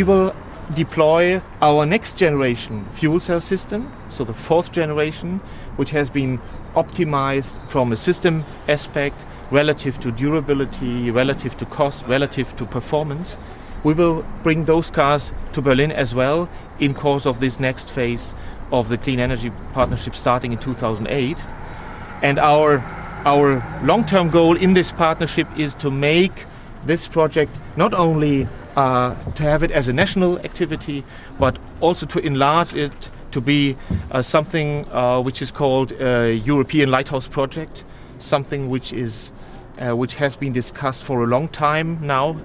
we will deploy our next generation fuel cell system, so the fourth generation, which has been optimized from a system aspect relative to durability, relative to cost, relative to performance. We will bring those cars to Berlin as well in course of this next phase of the Clean Energy Partnership starting in 2008. And our long-term goal in this partnership is to make this project not only to have it as a national activity, but also to enlarge it to be something which is called a European Lighthouse Project, something which has been discussed for a long time now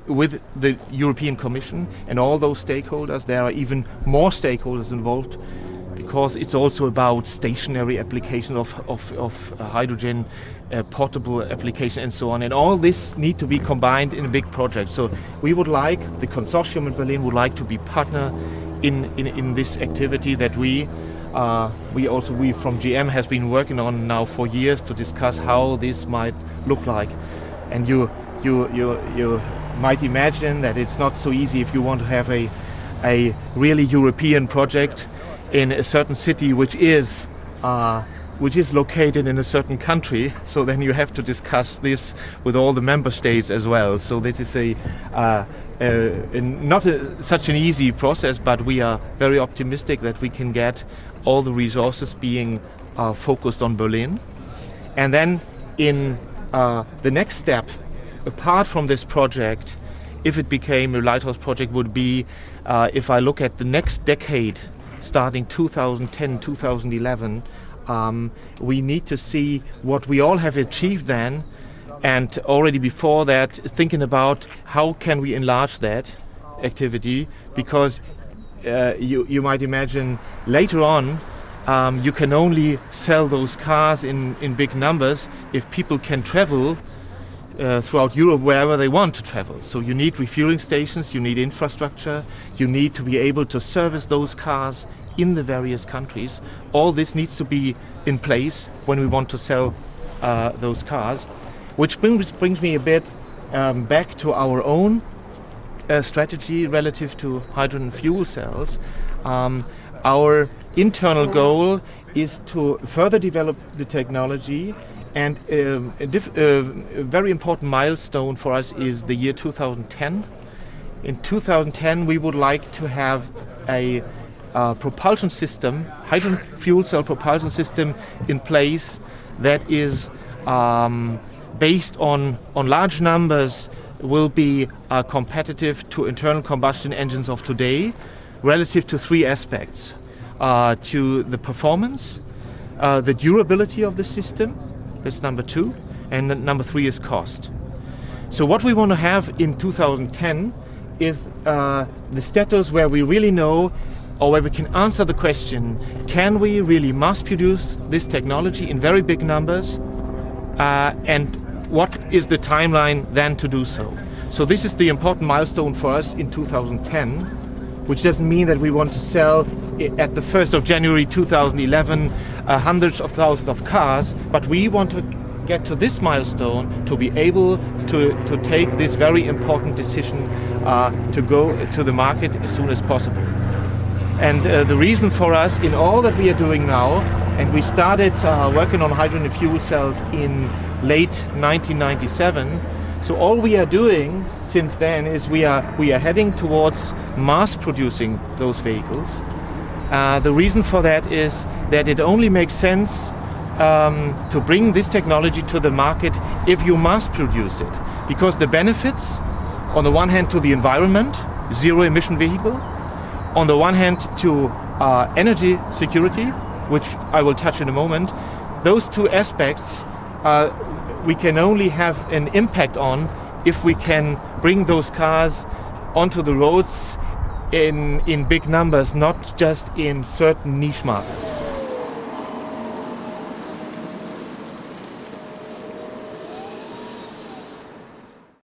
with the European Commission and all those stakeholders. There are even more stakeholders involved because it's also about stationary application of hydrogen, portable application and so on. And all this need to be combined in a big project. So we would like, the consortium in Berlin would like to be partner in this activity that we from GM has been working on now for years to discuss how this might look like. And you might imagine that it's not so easy if you want to have a really European project in a certain city which is located in a certain country. So then you have to discuss this with all the member states as well. So this is not such an easy process, but we are very optimistic that we can get all the resources being focused on Berlin. And then in the next step, apart from this project, if it became a lighthouse project, would be if I look at the next decade, starting 2010, 2011, we need to see what we all have achieved then, and already before that, thinking about how can we enlarge that activity, because you might imagine later on you can only sell those cars in big numbers if people can travel throughout Europe wherever they want to travel. So you need refueling stations, you need infrastructure, you need to be able to service those cars in the various countries. All this needs to be in place when we want to sell those cars, which brings me a bit back to our own strategy relative to hydrogen fuel cells. Our internal goal is to further develop the technology, and a very important milestone for us is the year 2010. In 2010 we would like to have a propulsion system, hydrogen fuel cell propulsion system in place that is based on large numbers, will be competitive to internal combustion engines of today relative to three aspects. To the performance, the durability of the system, that's number two, and number three is cost. So what we want to have in 2010 is the status where we really know, or where we can answer the question, can we really mass produce this technology in very big numbers, and what is the timeline then to do so? So this is the important milestone for us in 2010, which doesn't mean that we want to sell at the 1st of January 2011 hundreds of thousands of cars, but we want to get to this milestone to be able to take this very important decision to go to the market as soon as possible. And the reason for us in all that we are doing now, and we started working on hydrogen fuel cells in late 1997, so all we are doing since then is we are heading towards mass producing those vehicles. The reason for that is that it only makes sense to bring this technology to the market if you mass produce it, because the benefits, on the one hand to the environment, zero emission vehicle, on the one hand to energy security, which I will touch in a moment, those two aspects we can only have an impact on if we can bring those cars onto the roads in big numbers, not just in certain niche markets.